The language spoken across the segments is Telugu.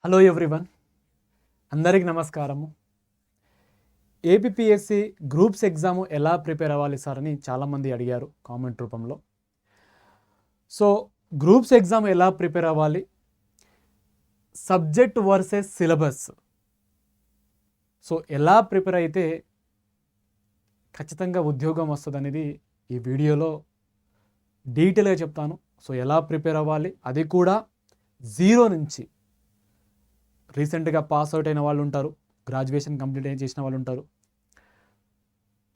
హలో ఎవ్రీవన్, అందరికి నమస్కారము. ఏపీఎస్సి గ్రూప్స్ ఎగ్జామ్ ఎలా ప్రిపేర్ అవ్వాలి సార్ అని చాలామంది అడిగారు కామెంట్ రూపంలో. సో గ్రూప్స్ ఎగ్జామ్ ఎలా ప్రిపేర్ అవ్వాలి, సబ్జెక్ట్ వర్సెస్ సిలబస్, సో ఎలా ప్రిపేర్ అయితే ఖచ్చితంగా ఉద్యోగం వస్తుంది అనేది ఈ వీడియోలో డీటెయిల్గా చెప్తాను. సో ఎలా ప్రిపేర్ అవ్వాలి, అది కూడా జీరో నుంచి. రీసెంట్గా పాస్ అవుట్ అయిన వాళ్ళు ఉంటారు, గ్రాడ్యుయేషన్ కంప్లీట్ చేసిన వాళ్ళు ఉంటారు,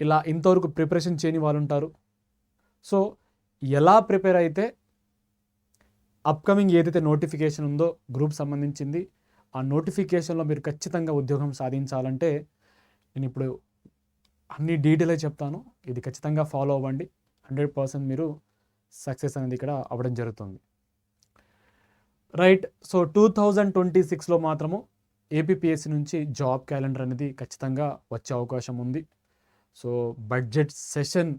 ఇలా ఇంతవరకు ప్రిపరేషన్ చేయని వాళ్ళు ఉంటారు. సో ఎలా ప్రిపేర్ అయితే అప్కమింగ్ ఏదైతే నోటిఫికేషన్ ఉందో గ్రూప్ సంబంధించింది, ఆ నోటిఫికేషన్లో మీరు ఖచ్చితంగా ఉద్యోగం సాధించాలంటే నేను ఇప్పుడు అన్ని డీటెయిల్గా చెప్తాను. ఇది ఖచ్చితంగా ఫాలో అవ్వండి. 100% మీరు సక్సెస్ అనేది ఇక్కడ అవ్వడం జరుగుతుంది. రైట్. సో 2026లో మాత్రము ఏపీఎస్సి నుంచి జాబ్ క్యాలెండర్ అనేది ఖచ్చితంగా వచ్చే అవకాశం ఉంది. సో బడ్జెట్ సెషన్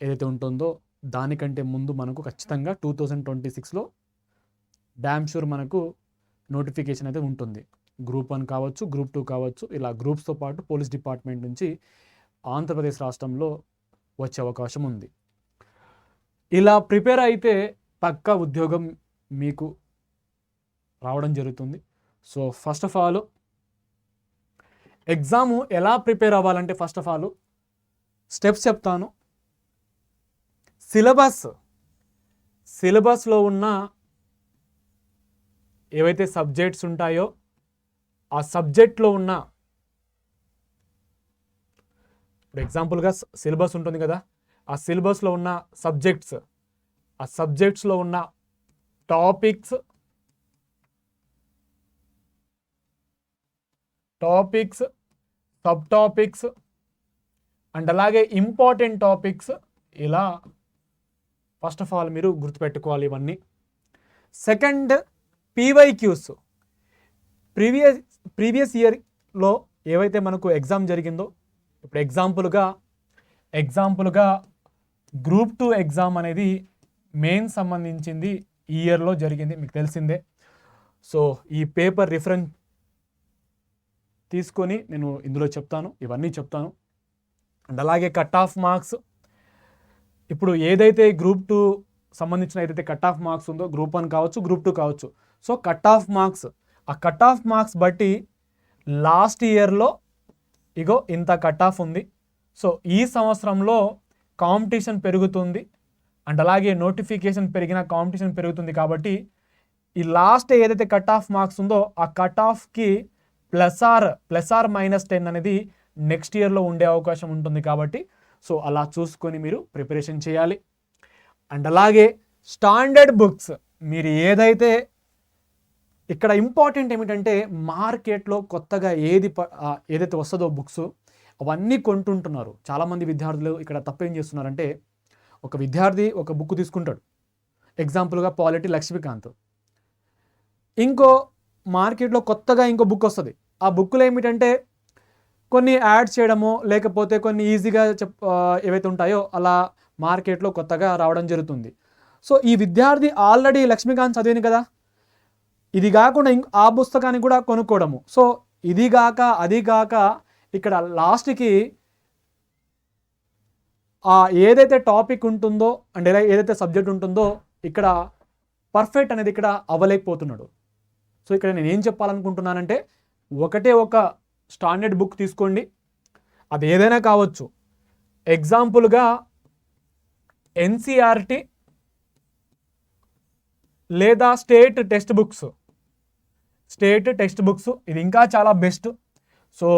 ఏదైతే ఉంటుందో దానికంటే ముందు మనకు ఖచ్చితంగా 2026లో డ్యామ్ షూర్ మనకు నోటిఫికేషన్ అయితే ఉంటుంది. గ్రూప్ 1 కావచ్చు, గ్రూప్ 2 కావచ్చు, ఇలా గ్రూప్స్తో పాటు పోలీస్ డిపార్ట్మెంట్ నుంచి ఆంధ్రప్రదేశ్ రాష్ట్రంలో వచ్చే అవకాశం ఉంది. ఇలా ప్రిపేర్ అయితే పక్కా ఉద్యోగం మీకు రావడం జరుగుతుంది. So first of all exam ఎలా ప్రిపేర్ అవ్వాలంటే ఫస్ట్ ఆఫ్ ఆల్ స్టెప్స్ చెప్తాను. సిలబస్లో ఉన్న ఏవైతే సబ్జెక్ట్స్ ఉంటాయో ఆ సబ్జెక్ట్లో ఉన్న, ఇప్పుడు ఎగ్జాంపుల్గా సిలబస్ ఉంటుంది కదా, ఆ సిలబస్లో ఉన్న సబ్జెక్ట్స్, ఆ సబ్జెక్ట్స్లో ఉన్న టాపిక్స్, సబ్ టాపిక్స్ అండ్ అలాగే ఇంపార్టెంట్ టాపిక్స్, ఇలా ఫస్ట్ ఆఫ్ ఆల్ మీరు గుర్తుపెట్టుకోవాలి ఇవన్నీ. Second, PYQs. ప్రీవియస్ ఇయర్లో ఏవైతే మనకు ఎగ్జామ్ జరిగిందో, ఇప్పుడు ఎగ్జాంపుల్గా గ్రూప్ 2 ఎగ్జామ్ అనేది మెయిన్ సంబంధించింది ఈ ఇయర్లో జరిగింది, మీకు తెలిసిందే. సో ఈ పేపర్ రిఫరెన్స్ తీసుకొని నేను ఇందులో చెప్తాను, ఇవన్నీ చెప్తాను. అండ్ అలాగే కట్ ఆఫ్ మార్క్స్. ఇప్పుడు ఏదైతే గ్రూప్ 2 సంబంధించిన ఏదైతే కట్ ఆఫ్ మార్క్స్ ఉందో, గ్రూప్ 1 కావచ్చు, గ్రూప్ 2 కావచ్చు, సో కట్ ఆఫ్ మార్క్స్, ఆ కట్ ఆఫ్ మార్క్స్ బట్టి లాస్ట్ ఇయర్లో ఇగో ఇంత కట్ ఆఫ్ ఉంది. సో ఈ సంవత్సరంలో కాంపిటీషన్ పెరుగుతుంది అండ్ అలాగే నోటిఫికేషన్ పెరిగిన కాంపిటీషన్ పెరుగుతుంది. కాబట్టి ఈ లాస్ట్ ఏదైతే కట్ ఆఫ్ మార్క్స్ ఉందో ఆ కట్ ఆఫ్కి ప్లస్ ఆర్ -10 అనేది నెక్స్ట్ ఇయర్లో ఉండే అవకాశం ఉంటుంది. కాబట్టి సో అలా చూసుకొని మీరు ప్రిపరేషన్ చేయాలి. అండ్ అలాగే స్టాండర్డ్ బుక్స్, మీరు ఏదైతే ఇక్కడ ఇంపార్టెంట్ ఏమిటంటే మార్కెట్లో కొత్తగా ఏదైతే వస్తుందో బుక్స్ అవన్నీ కొంటుంటున్నారు. చాలామంది విద్యార్థులు ఇక్కడ తప్పేం చేస్తున్నారంటే, ఒక విద్యార్థి ఒక బుక్ తీసుకుంటాడు, ఎగ్జాంపుల్గా పాలిటీ లక్ష్మీకాంత్, ఇంకో మార్కెట్లో కొత్తగా ఇంకో బుక్ వస్తుంది. ఆ బుక్లో ఏమిటంటే కొన్ని యాడ్స్ చేయడమో లేకపోతే కొన్ని ఈజీగా ఏవైతే ఉంటాయో అలా మార్కెట్లో కొత్తగా రావడం జరుగుతుంది. సో ఈ విద్యార్థి ఆల్రెడీ లక్ష్మీకాంత్ చదివింది కదా, ఇది కాకుండా ఆ పుస్తకాన్ని కూడా కొనుక్కోవడము. సో ఇది కాక అది కాక ఇక్కడ లాస్ట్కి ఏదైతే టాపిక్ ఉంటుందో అండ్ ఏదైతే సబ్జెక్ట్ ఉంటుందో ఇక్కడ పర్ఫెక్ట్ అనేది ఇక్కడ అవ్వలేకపోతున్నాడు. సో ఇక్కడ నేను ఏం చెప్పాలనుకుంటున్నానంటే, ఒకటే ఒక స్టాండర్డ్ బుక్ తీసుకోండి, అది ఏదైనా కావచ్చు. ఎగ్జాంపుల్గా ఎన్సీఆర్టీ లేదా స్టేట్ టెక్స్ట్ బుక్స్, ఇది ఇంకా చాలా బెస్ట్. సో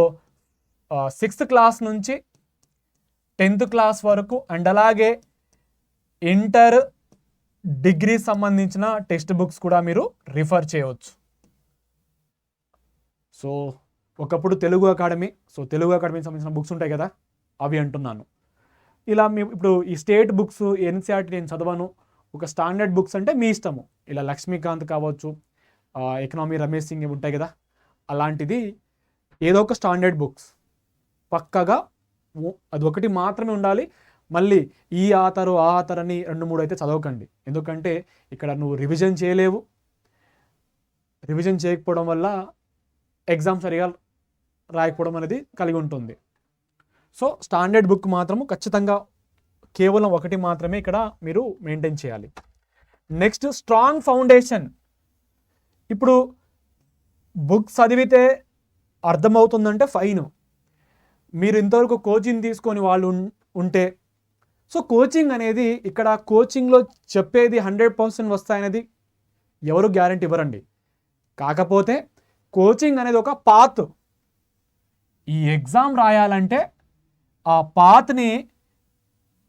6th క్లాస్ నుంచి 10th క్లాస్ వరకు అండ్ అలాగే ఇంటర్, డిగ్రీ సంబంధించిన టెక్స్ట్ బుక్స్ కూడా మీరు రిఫర్ చేయవచ్చు. సో ఒకప్పుడు తెలుగు అకాడమీ సంబంధించిన బుక్స్ ఉంటాయి కదా, అవి అంటున్నాను. ఇలా ఇప్పుడు ఈ స్టేట్ బుక్స్, ఎన్సీఆర్టీ నేను చదవను, ఒక స్టాండర్డ్ బుక్స్ అంటే మీ ఇష్టము. ఇలా లక్ష్మీకాంత్ కావచ్చు, ఎకనామీ రమేష్ సింగ్ ఉంటాయి కదా, అలాంటిది ఏదో ఒక స్టాండర్డ్ బుక్స్ పక్కగా అది ఒకటి మాత్రమే ఉండాలి. మళ్ళీ ఈ ఆథరు ఆ ఆథర్ అని 2-3 అయితే చదవకండి. ఎందుకంటే ఇక్కడ నువ్వు రివిజన్ చేయలేవు, రివిజన్ చేయకపోవడం వల్ల ఎగ్జామ్ సరిగా రాయకపోవడం అనేది కలిగి ఉంటుంది. సో స్టాండర్డ్ బుక్ మాత్రము ఖచ్చితంగా కేవలం ఒకటి మాత్రమే ఇక్కడ మీరు మెయింటైన్ చేయాలి. Next strong foundation. ఇప్పుడు బుక్ చదివితే అర్థమవుతుందంటే ఫైన్. మీరు ఇంతవరకు కోచింగ్ తీసుకొని వాళ్ళు ఉంటే, సో కోచింగ్ అనేది ఇక్కడ కోచింగ్లో చెప్పేది 100% వస్తాయనేది ఎవరు గ్యారెంటీ ఇవ్వరండి. కాకపోతే కోచింగ్ అనేది ఒక పాత్. ఈ ఎగ్జామ్ రాయాలంటే ఆ పాత్ని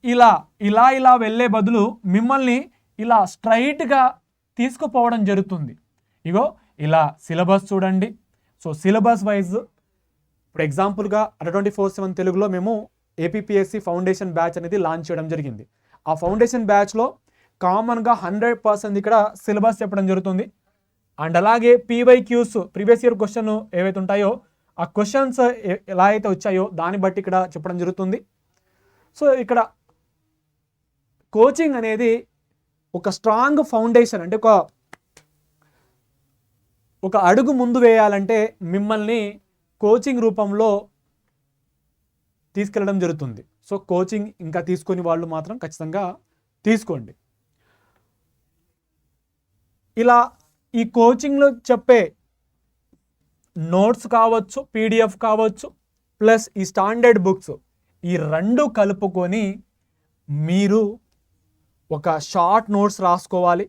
ఇలా ఇలా ఇలా వెళ్ళే బదులు మిమ్మల్ని ఇలా స్ట్రైట్గా తీసుకుపోవడం జరుగుతుంది. ఇగో ఇలా సిలబస్ చూడండి. సో సిలబస్ వైజ్ ఇప్పుడు ఎగ్జాంపుల్గా 24/7 తెలుగులో మేము ఏపీపీఎస్సీ ఫౌండేషన్ బ్యాచ్ అనేది లాంచ్ చేయడం జరిగింది. ఆ ఫౌండేషన్ బ్యాచ్లో కామన్గా 100% ఇక్కడ సిలబస్ చెప్పడం జరుగుతుంది. అండ్ అలాగే పీవైక్యూస్, ప్రీవియస్ ఇయర్ క్వశ్చన్ ఏవైతే ఉంటాయో ఆ క్వశ్చన్స్ ఎలా అయితే వచ్చాయో దాన్ని బట్టి ఇక్కడ చెప్పడం జరుగుతుంది. సో ఇక్కడ కోచింగ్ అనేది ఒక స్ట్రాంగ్ ఫౌండేషన్, అంటే ఒక అడుగు ముందు వేయాలంటే మిమ్మల్ని కోచింగ్ రూపంలో తీసుకెళ్ళడం జరుగుతుంది. సో కోచింగ్ ఇంకా తీసుకొని వాళ్ళు మాత్రం ఖచ్చితంగా తీసుకోండి. ఇలా ఈ కోచింగ్లో చెప్పే నోట్స్ కావచ్చు, పీడిఎఫ్ కావచ్చు, ప్లస్ ఈ స్టాండర్డ్ బుక్స్, ఈ రెండు కలుపుకొని మీరు ఒక షార్ట్ నోట్స్ రాసుకోవాలి.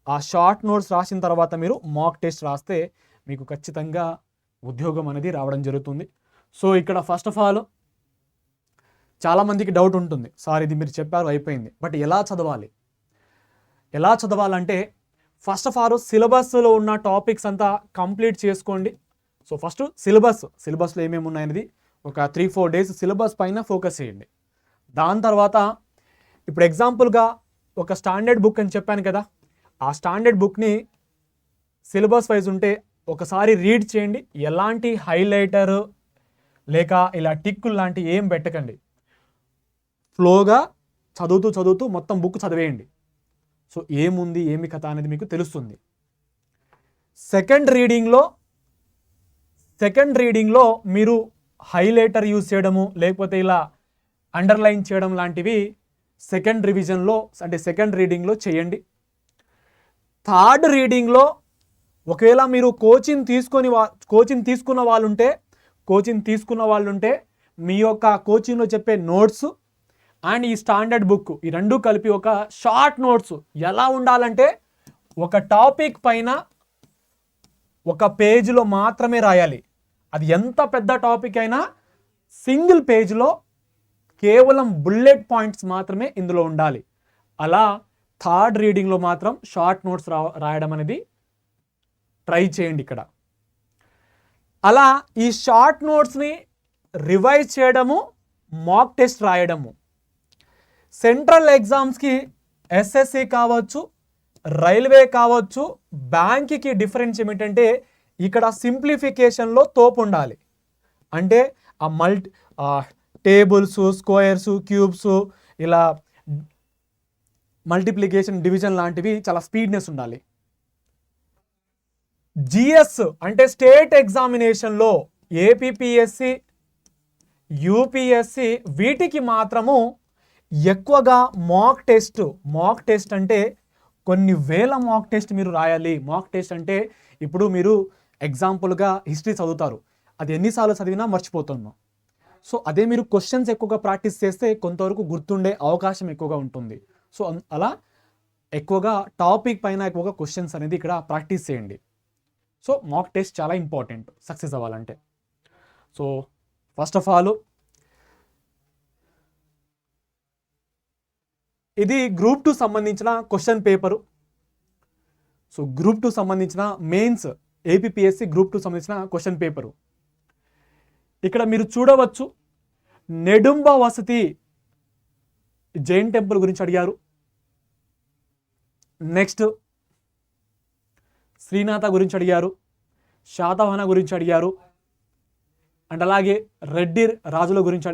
ఆ షార్ట్ నోట్స్ రాసిన తర్వాత మీరు మాక్ టెస్ట్ రాస్తే మీకు ఖచ్చితంగా ఉద్యోగం అనేది రావడం జరుగుతుంది. సో ఇక్కడ ఫస్ట్ ఆఫ్ ఆల్ చాలామందికి డౌట్ ఉంటుంది, సార్ ఇది మీరు చెప్పారు అయిపోయింది, బట్ ఎలా చదవాలి? ఎలా చదవాలంటే ఫస్ట్ ఆఫ్ ఆల్ సిలబస్లో ఉన్న టాపిక్స్ అంతా కంప్లీట్ చేసుకోండి. సో ఫస్ట్ సిలబస్లో ఏమేమి ఉన్నాయనేది ఒక 3-4 డేస్ సిలబస్ పైన ఫోకస్ చేయండి. దాని తర్వాత ఇప్పుడు ఎగ్జాంపుల్గా ఒక స్టాండర్డ్ బుక్ అని చెప్పాను కదా, ఆ స్టాండర్డ్ బుక్ని సిలబస్ వైజ్ ఉంటే ఒకసారి రీడ్ చేయండి. ఎలాంటి హైలైటర్ లేక ఇలా టిక్కులు లాంటి ఏం పెట్టకండి. ఫ్లోగా చదువుతూ మొత్తం బుక్ చదివేయండి. సో ఏముంది ఏమి కథ అనేది మీకు తెలుస్తుంది. సెకండ్ రీడింగ్లో మీరు హైలైటర్ యూజ్ చేయడము లేకపోతే ఇలా అండర్లైన్ చేయడం లాంటివి సెకండ్ రీడింగ్లో చేయండి. థర్డ్ రీడింగ్లో ఒకవేళ మీరు కోచింగ్ తీసుకున్న వాళ్ళు ఉంటే మీ యొక్క కోచింగ్లో చెప్పే నోట్స్ అండ్ ఈ స్టాండర్డ్ బుక్ ఈ రెండు కలిపి ఒక షార్ట్ నోట్స్ ఎలా ఉండాలంటే ఒక టాపిక్ పైన ఒక పేజీలో మాత్రమే రాయాలి. అది ఎంత పెద్ద టాపిక్ అయినా సింగిల్ పేజ్లో కేవలం బుల్లెట్ పాయింట్స్ మాత్రమే ఇందులో ఉండాలి. అలా థర్డ్ రీడింగ్లో మాత్రం షార్ట్ నోట్స్ రాయడం అనేది ట్రై చేయండి ఇక్కడ. అలా ఈ షార్ట్ నోట్స్ని రివైజ్ చేయడము, మాక్ టెస్ట్ రాయడము. సెంట్రల్ ఎగ్జామ్స్కి ఎస్ఎస్సి కావచ్చు, రైల్వే కావచ్చు, బ్యాంక్కి డిఫరెన్స్ ఏమిటంటే ఇక్కడ సింప్లిఫికేషన్లో తోపు ఉండాలి. అంటే ఆ టేబుల్స్, స్క్వేర్స్, క్యూబ్స్, ఇలా మల్టిప్లికేషన్, డివిజన్ లాంటివి చాలా స్పీడ్నెస్ ఉండాలి. జిఎస్ అంటే స్టేట్ ఎగ్జామినేషన్లో ఏపీపీఎస్సి, యూపీఎస్సి వీటికి మాత్రము ఎక్కువగా మాక్ టెస్ట్ అంటే కొన్ని వేల మాక్ టెస్ట్ మీరు రాయాలి. మాక్ టెస్ట్ అంటే ఇప్పుడు మీరు ఎగ్జాంపుల్గా హిస్టరీ చదువుతారు, అది ఎన్నిసార్లు చదివినా మర్చిపోతున్నాం. సో అదే మీరు క్వశ్చన్స్ ఎక్కువగా ప్రాక్టీస్ చేస్తే కొంతవరకు గుర్తుండే అవకాశం ఎక్కువగా ఉంటుంది. సో అలా ఎక్కువగా టాపిక్ పైన ఎక్కువగా క్వశ్చన్స్ అనేది ఇక్కడ ప్రాక్టీస్ చేయండి. సో మాక్ టెస్ట్ చాలా ఇంపార్టెంట్ సక్సెస్ అవ్వాలంటే. సో ఫస్ట్ ఆఫ్ ఆల్ ఇది గ్రూప్ 2 సంబంధించిన క్వశ్చన్ పేపరు. సో గ్రూప్ 2 సంబంధించిన మెయిన్స్ ఏపీపీఎస్సి గ్రూప్ 2 సంబంధించిన క్వశ్చన్ పేపరు. ఇక్కడ మీరు చూడవచ్చు, నెడుంబ వసతి జైన్ టెంపుల్ గురించి అడిగారు. నెక్స్ట్ శ్రీనాథ గురించి అడిగారు, శాతవాహన గురించి అడిగారు, అండ్ అలాగే రెడ్డి రాజుల గురించి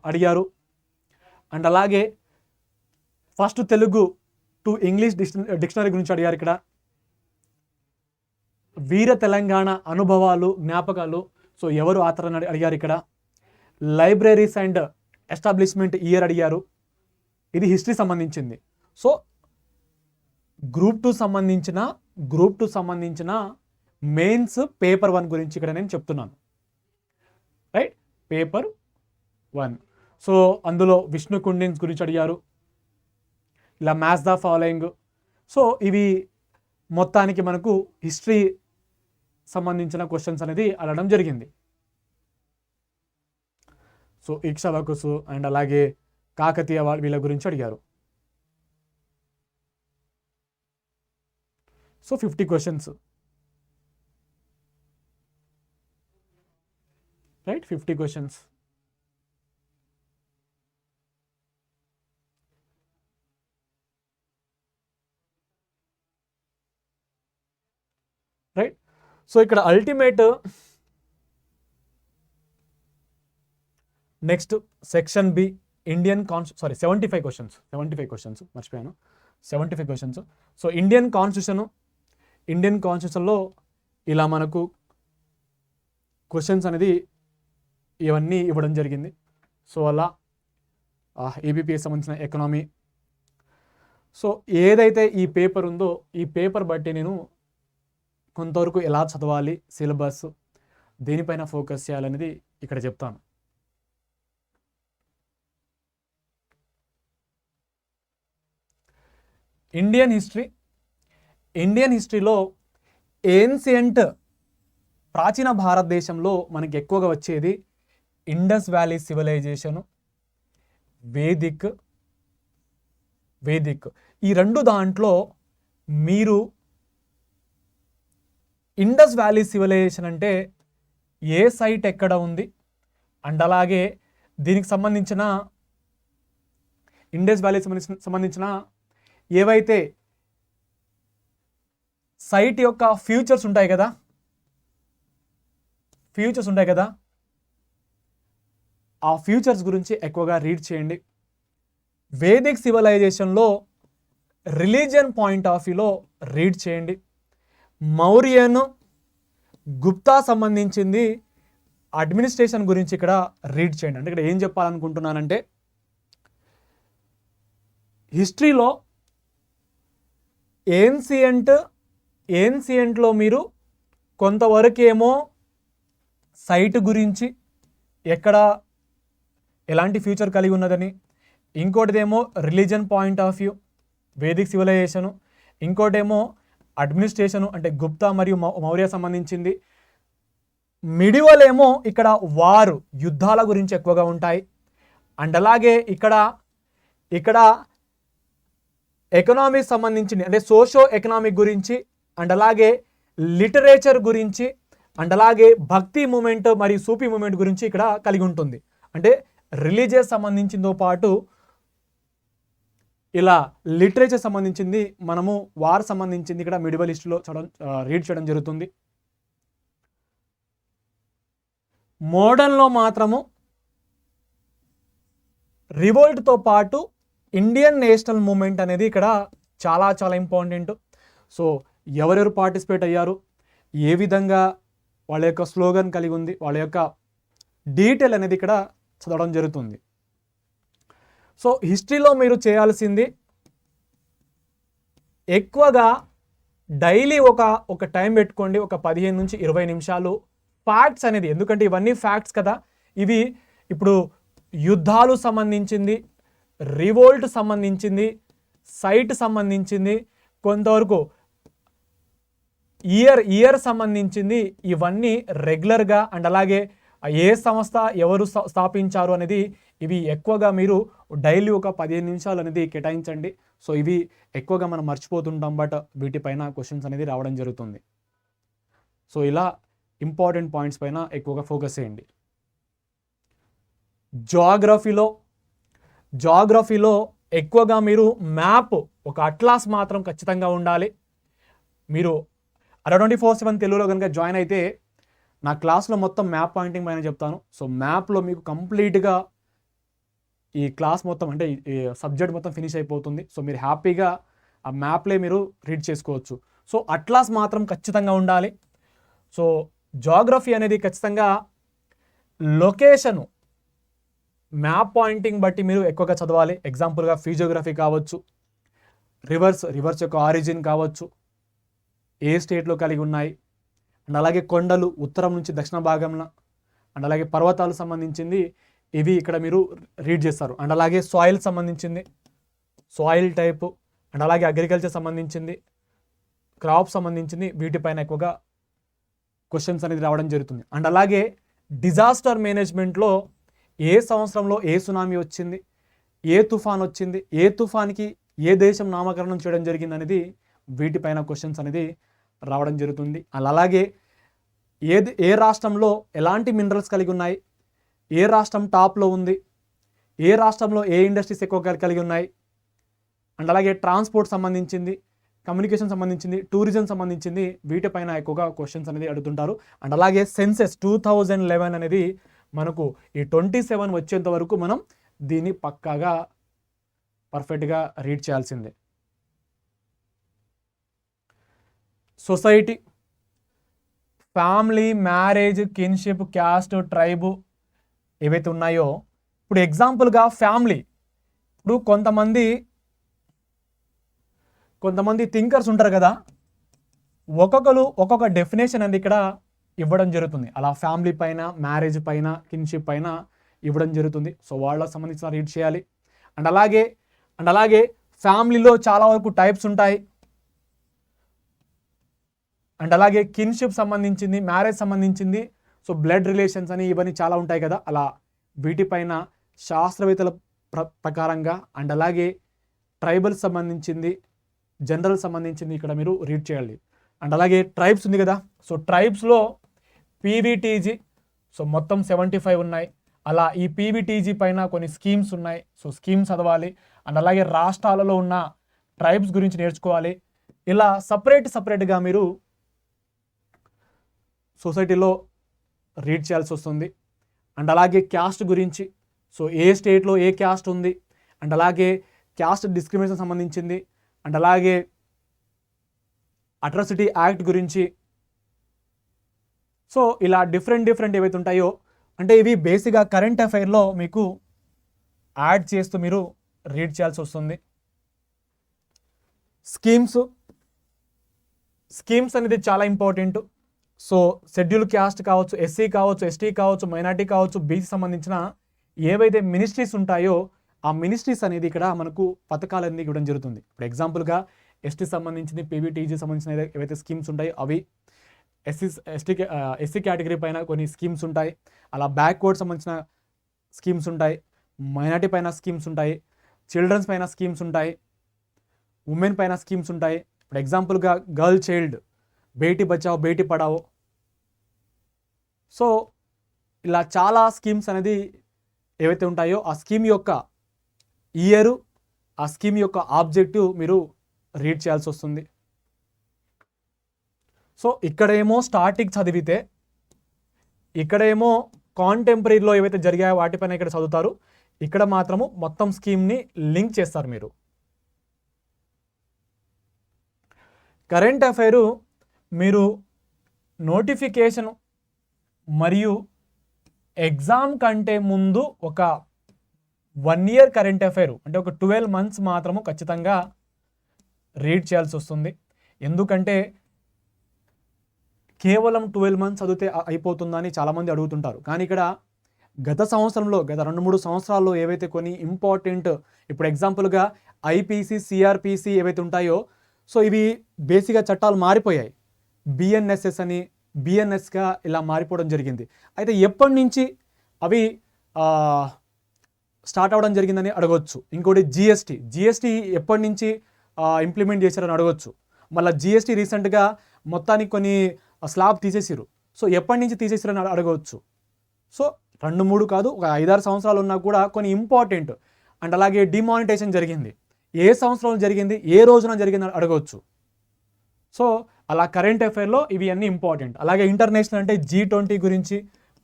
అడిగారు. అండ్ అలాగే first Telugu to English dictionary గురించి అడిగారు. ఇక్కడ వీర తెలంగాణ అనుభవాలు జ్ఞాపకాలు. సో ఎవరు ఆథర్ అని అడిగారు ఇక్కడ. లైబ్రరీస్ అండ్ ఎస్టాబ్లిష్మెంట్ ఇయర్ అడిగారు. ఇది హిస్టరీ సంబంధించింది. సో గ్రూప్ టూ సంబంధించిన మెయిన్స్ పేపర్ 1 గురించి ఇక్కడ నేను చెప్తున్నాను. Right, paper 1. సో అందులో విష్ణు కుండిన్స్ గురించి అడిగారు, ఇలా మ్యాచ్ ద ఫాలోయింగ్. సో ఇవి మొత్తానికి మనకు హిస్టరీ సంబంధించిన క్వశ్చన్స్ అనేది అడగడం జరిగింది. సో ఇక్ష్వాకుసు అండ్ అలాగే కాకతీయ వీళ్ళ గురించి అడిగారు. So 50 questions, right, 50 questions. Right. So ఇక్కడ ultimate next section B Indian 75 questions మర్చిపోయాను, 75 క్వశ్చన్స్. సో ఇండియన్ కాన్స్టిట్యూషన్లో ఇలా మనకు క్వశ్చన్స్ అనేది ఇవన్నీ ఇవ్వడం జరిగింది. సో అలా ఏబిపికి సంబంధించిన ఎకనామీ. సో ఏదైతే ఈ పేపర్ ఉందో ఈ పేపర్ బట్టి నేను కొంతవరకు ఎలా చదవాలి, సిలబస్ దేనిపైన ఫోకస్ చేయాలనేది ఇక్కడ చెప్తాను. ఇండియన్ హిస్టరీలో ఏన్షియంట్ ప్రాచీన భారతదేశంలో మనకి ఎక్కువగా వచ్చేది ఇండస్ వ్యాలీ సివిలైజేషను, వేదిక్. ఈ రెండు దాంట్లో మీరు ఇండస్ వ్యాలీ సివిలైజేషన్ అంటే ఏ సైట్ ఎక్కడ ఉంది అండ్ అలాగే దీనికి సంబంధించిన ఇండస్ వ్యాలీ సంబంధించిన ఏవైతే సైట్ యొక్క ఫ్యూచర్స్ ఉంటాయి కదా, ఆ ఫ్యూచర్స్ గురించి ఎక్కువగా రీడ్ చేయండి. వేదిక్ సివిలైజేషన్లో రిలీజియన్ పాయింట్ ఆఫ్ వ్యూలో రీడ్ చేయండి. మౌర్యన్, గుప్తా సంబంధించింది అడ్మినిస్ట్రేషన్ గురించి ఇక్కడ రీడ్ చేయండి. అంటే ఇక్కడ ఏం చెప్పాలనుకుంటున్నానంటే హిస్టరీలో ఏన్షియంట్లో మీరు కొంతవరకేమో సైట్ గురించి ఎక్కడ ఎలాంటి ఫ్యూచర్ కలిగి ఉన్నదని, ఇంకోటిదేమో religion point of view Vedic civilisation, ఇంకోటేమో అడ్మినిస్ట్రేషను అంటే గుప్తా మరియు మౌర్య సంబంధించింది. మిడివల్ ఏమో ఇక్కడ యుద్ధాల గురించి ఎక్కువగా ఉంటాయి. అండ్ అలాగే ఇక్కడ ఎకనామిక్ సంబంధించింది అంటే సోషో ఎకనామిక్ గురించి అండ్ అలాగే లిటరేచర్ గురించి అండ్ అలాగే భక్తి మూమెంట్ మరియు సూఫీ మూమెంట్ గురించి ఇక్కడ కలిగి ఉంటుంది. అంటే రిలీజియస్ సంబంధించిందో పాటు ఇలా లిటరేచర్ సంబంధించింది మనము సంబంధించింది ఇక్కడ మిడివల్ హిస్టరీలో రీడ్ చేయడం జరుగుతుంది. మోడర్న్లో మాత్రము రివోల్ట్తో పాటు ఇండియన్ నేషనల్ మూమెంట్ అనేది ఇక్కడ చాలా చాలా ఇంపార్టెంట్. సో ఎవరెవరు పార్టిసిపేట్ అయ్యారు, ఏ విధంగా వాళ్ళ యొక్క స్లోగన్ కలిగి ఉంది, వాళ్ళ యొక్క డీటెయిల్ అనేది ఇక్కడ చదవడం జరుగుతుంది. సో హిస్టరీలో మీరు చేయాల్సింది ఎక్కువగా డైలీ ఒక టైం పెట్టుకోండి, ఒక 15 నుంచి 20 నిమిషాలు ఫ్యాక్ట్స్ అనేది. ఎందుకంటే ఇవన్నీ ఫ్యాక్ట్స్ కదా, ఇవి ఇప్పుడు యుద్ధాలు సంబంధించింది, రివోల్ట్ సంబంధించింది, సైట్ సంబంధించింది, కొంతవరకు ఇయర్ సంబంధించింది. ఇవన్నీ రెగ్యులర్గా అండ్ అలాగే ఏ సంస్థ ఎవరు స్థాపించారు అనేది ఇవి ఎక్కువగా మీరు డైలీ ఒక 15 నిమిషాలు అనేది కేటాయించండి. సో ఇవి ఎక్కువగా మనం మర్చిపోతుంటాం, బట్ వీటిపైన క్వశ్చన్స్ అనేది రావడం జరుగుతుంది. సో ఇలా ఇంపార్టెంట్ పాయింట్స్ పైన ఎక్కువగా ఫోకస్ చేయండి. జాగ్రఫీలో ఎక్కువగా మీరు మ్యాప్, ఒక అట్లాస్ మాత్రం ఖచ్చితంగా ఉండాలి. మీరు 24/7 తెలుగులో కనుక జాయిన్ అయితే నా క్లాస్లో మొత్తం మ్యాప్ పాయింటింగ్ పైన చెప్తాను. సో మ్యాప్లో మీకు కంప్లీట్గా ఈ క్లాస్ మొత్తం అంటే ఈ సబ్జెక్ట్ మొత్తం ఫినిష్ అయిపోతుంది. సో మీరు హ్యాపీగా ఆ మ్యాప్లే మీరు రీడ్ చేసుకోవచ్చు. సో అట్లాస్ మాత్రం ఖచ్చితంగా ఉండాలి. సో జాగ్రఫీ అనేది ఖచ్చితంగా లొకేషను మ్యాప్ పాయింటింగ్ బట్టి మీరు ఎక్కువగా చదవాలి. ఎగ్జాంపుల్గా ఫిజియోగ్రఫీ కావచ్చు, రివర్స్ యొక్క ఆరిజిన్ కావచ్చు, ఏ స్టేట్లో కలిగి ఉన్నాయి, అండ్ అలాగే కొండలు ఉత్తరం నుంచి దక్షిణ భాగంలో, అండ్ అలాగే పర్వతాలు సంబంధించింది ఇవి ఇక్కడ మీరు రీడ్ చేస్తారు. అండ్ అలాగే సాయిల్ సంబంధించింది, సాయిల్ టైపు, అండ్ అలాగే అగ్రికల్చర్ సంబంధించింది, క్రాప్ సంబంధించింది, వీటిపైన ఎక్కువగా క్వశ్చన్స్ అనేది రావడం జరుగుతుంది. అండ్ అలాగే డిజాస్టర్ మేనేజ్మెంట్లో ఏ సంవత్సరంలో ఏ సునామీ వచ్చింది, ఏ తుఫాన్ వచ్చింది, ఏ తుఫాన్కి ఏ దేశం నామకరణం చేయడం జరిగింది అనేది వీటిపైన క్వశ్చన్స్ అనేది రావడం జరుగుతుంది. అలాగే ఏ రాష్ట్రంలో ఎలాంటి మినరల్స్ కలిగి ఉన్నాయి, ఏ రాష్ట్రం టాప్లో ఉంది, ఏ రాష్ట్రంలో ఏ ఇండస్ట్రీస్ ఎక్కువ కలిగి ఉన్నాయి, అండ్ అలాగే ట్రాన్స్పోర్ట్ సంబంధించింది, కమ్యూనికేషన్ సంబంధించింది, టూరిజం సంబంధించింది, వీటిపైన ఎక్కువగా క్వశ్చన్స్ అనేది అడుగుతుంటారు. అండ్ అలాగే సెన్సెస్ 2011 అనేది మనకు ఈ 27 వచ్చేంత వరకు మనం దీన్ని పక్కాగా పర్ఫెక్ట్గా రీడ్ చేయాల్సిందే. Society, family, marriage, kinship, caste, tribe ఏవైతే ఉన్నాయో, ఇప్పుడు ఎగ్జాంపుల్గా ఫ్యామిలీ, ఇప్పుడు కొంతమంది థింకర్స్ ఉంటారు కదా, ఒక్కొక్కరు ఒక్కొక్క డెఫినేషన్ అనేది ఇక్కడ ఇవ్వడం జరుగుతుంది. అలా ఫ్యామిలీ పైన, మ్యారేజ్ పైన, కిన్షిప్ పైన ఇవ్వడం జరుగుతుంది. సో వాళ్ళకి సంబంధించిన రీడ్ చేయాలి. అండ్ అలాగే ఫ్యామిలీలో చాలా వరకు టైప్స్ ఉంటాయి. అండ్ అలాగే కిన్షిప్ సంబంధించింది, మ్యారేజ్ సంబంధించింది, సో బ్లడ్ రిలేషన్స్ అని ఇవన్నీ చాలా ఉంటాయి కదా, అలా వీటిపైన శాస్త్రవేత్తల ప్రకారంగా, అండ్ అలాగే ట్రైబల్ సంబంధించింది, జనరల్ సంబంధించింది ఇక్కడ మీరు రీడ్ చేయాలి. అండ్ అలాగే ట్రైబ్స్ ఉంది కదా, సో ట్రైబ్స్లో పీవీటీజీ, సో మొత్తం 75 ఉన్నాయి. అలా ఈ పీవీటీజీ పైన కొన్ని స్కీమ్స్ ఉన్నాయి, సో స్కీమ్స్ చదవాలి. అండ్ అలాగే రాష్ట్రాలలో ఉన్న ట్రైబ్స్ గురించి నేర్చుకోవాలి. ఇలా సపరేట్గా మీరు సొసైటీలో రీడ్ చేయాల్సి వస్తుంది. అండ్ అలాగే క్యాస్ట్ గురించి, సో ఏ స్టేట్లో ఏ క్యాస్ట్ ఉంది, అండ్ అలాగే క్యాస్ట్ డిస్క్రిమినేషన్ సంబంధించింది, అండ్ అలాగే అట్రాసిటీ యాక్ట్ గురించి, సో ఇలా డిఫరెంట్ ఏవైతే ఉంటాయో, అంటే ఇవి బేసిక్గా కరెంట్ అఫైర్లో మీకు యాడ్ చేస్తూ మీరు రీడ్ చేయాల్సి వస్తుంది. స్కీమ్స్ అనేది చాలా ఇంపార్టెంట్. సో షెడ్యూల్ క్యాస్ట్ కావచ్చు, ఎస్సీ కావచ్చు, ఎస్టీ కావచ్చు, మైనార్టీ కావచ్చు, బీసీ సంబంధించిన ఏవైతే మినిస్ట్రీస్ ఉంటాయో ఆ మినిస్ట్రీస్ అనేది ఇక్కడ మనకు పథకాలన్నీ ఇవ్వడం జరుగుతుంది. ఇప్పుడు ఎగ్జాంపుల్గా ఎస్టీ సంబంధించింది, పీవీటీజీ సంబంధించిన ఏవైతే స్కీమ్స్ ఉంటాయో అవి, ఎస్సీ కేటగిరీ పైన కొన్ని స్కీమ్స్ ఉంటాయి, అలా బ్యాక్వర్డ్ సంబంధించిన స్కీమ్స్ ఉంటాయి, మైనార్టీ పైన స్కీమ్స్ ఉంటాయి, చిల్డ్రన్స్ పైన స్కీమ్స్ ఉంటాయి, ఉమెన్ పైన స్కీమ్స్ ఉంటాయి. ఇప్పుడు ఎగ్జాంపుల్గా girl child, Beti Bachao Beti Padhao, so ఇలా చాలా స్కీమ్స్ అనేది ఏవైతే ఉంటాయో ఆ స్కీమ్ యొక్క ఇయరు, ఆ స్కీమ్ యొక్క ఆబ్జెక్టివ్ మీరు రీడ్ చేయాల్సి వస్తుంది. సో ఇక్కడేమో స్టాటిక్ చదివితే, ఇక్కడేమో కాంటెంపరీలో ఏవైతే జరిగాయో వాటిపైన ఇక్కడ చదువుతారు, ఇక్కడ మాత్రము మొత్తం స్కీమ్ని లింక్ చేస్తారు మీరు. కరెంట్ అఫైరు మీరు నోటిఫికేషన్ మరియు ఎగ్జామ్ కంటే ముందు ఒక 1 ఇయర్ కరెంట్ అఫైర్, అంటే ఒక 12 months మాత్రము ఖచ్చితంగా రీడ్ చేయాల్సి వస్తుంది. ఎందుకంటే కేవలం 12 months చదివితే అయిపోతుందని చాలామంది అడుగుతుంటారు. కానీ ఇక్కడ గత 2-3 సంవత్సరాల్లో ఏవైతే కొన్ని ఇంపార్టెంట్, ఇప్పుడు ఎగ్జాంపుల్గా ఐపీసీ, సిఆర్పిసి ఏవైతే ఉంటాయో, సో ఇవి బేసిక్గా చట్టాలు మారిపోయాయి. బిఎన్ఎస్ఎస్ అని బిఎన్ఎస్గా ఇలా మారిపోవడం జరిగింది. అయితే ఎప్పటి నుంచి అవి స్టార్ట్ అవ్వడం జరిగిందని అడగవచ్చు. ఇంకోటి జిఎస్టీ ఎప్పటి నుంచి ఇంప్లిమెంట్ చేశారని అడగవచ్చు. మళ్ళీ జిఎస్టీ రీసెంట్గా మొత్తానికి కొన్ని స్లాబ్ తీసేసారు, సో ఎప్పటి నుంచి తీసేసారని అడగవచ్చు. సో 2-3 కాదు, ఒక 5-6 సంవత్సరాలు ఉన్నా కూడా కొన్ని ఇంపార్టెంట్. అండ్ అలాగే డిమానిటైజేషన్ జరిగింది, ఏ సంవత్సరంలో జరిగింది, ఏ రోజున జరిగిందని అడగవచ్చు. సో అలా కరెంట్ అఫైర్లో ఇవి అన్నీ ఇంపార్టెంట్. అలాగే ఇంటర్నేషనల్ అంటే G20 గురించి,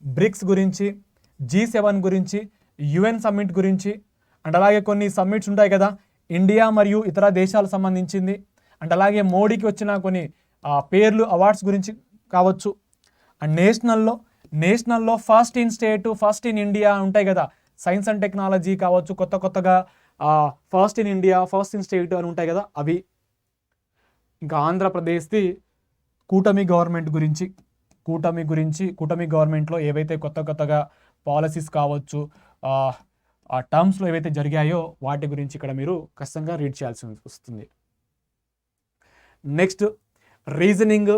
బ్రిక్స్ గురించి, G7 గురించి, UN సమ్మిట్ గురించి, అండ్ అలాగే కొన్ని సమ్మిట్స్ ఉంటాయి కదా ఇండియా మరియు ఇతర దేశాలకు సంబంధించింది. అండ్ అలాగే మోడీకి వచ్చిన కొన్ని పేర్లు, అవార్డ్స్ గురించి కావచ్చు. అండ్ నేషనల్లో first in state, first in India ఉంటాయి కదా, సైన్స్ అండ్ టెక్నాలజీ కావచ్చు, కొత్తగా first in India, first in state అని ఉంటాయి కదా అవి. ఇంకా ఆంధ్రప్రదేశ్ది కూటమి గవర్నమెంట్లో ఏవైతే కొత్తగా పాలసీస్ కావచ్చు, ఆ టర్మ్స్లో ఏవైతే జరిగాయో వాటి గురించి ఇక్కడ మీరు ఖచ్చితంగా రీడ్ చేయాల్సి వస్తుంది. Next reasoning,